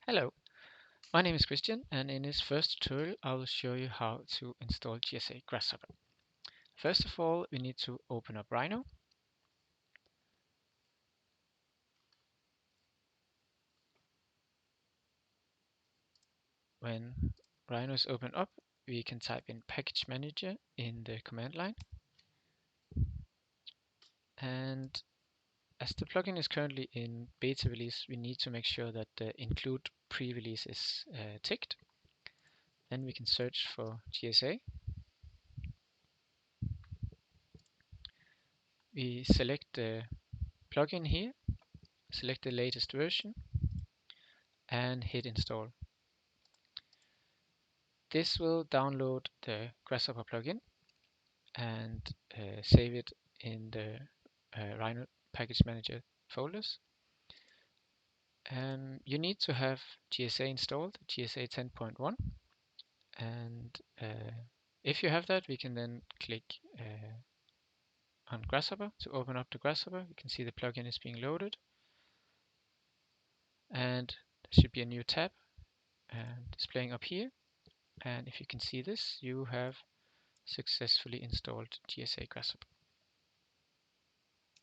Hello, my name is Christian, and in this first tutorial I will show you how to install GSA Grasshopper. First of all, we need to open up Rhino. When Rhino is open up, we can type in package manager in the command line. And as the plugin is currently in beta release, we need to make sure that the include pre-release is ticked. Then we can search for GSA. We select the plugin here, select the latest version, and hit install. This will download the Grasshopper plugin and save it in the Rhino package manager folders. You need to have GSA installed, GSA 10.1, and if you have that, we can then click on Grasshopper to open up the Grasshopper. You can see the plugin is being loaded, and there should be a new tab displaying up here. And if you can see this, you have successfully installed GSA Grasshopper.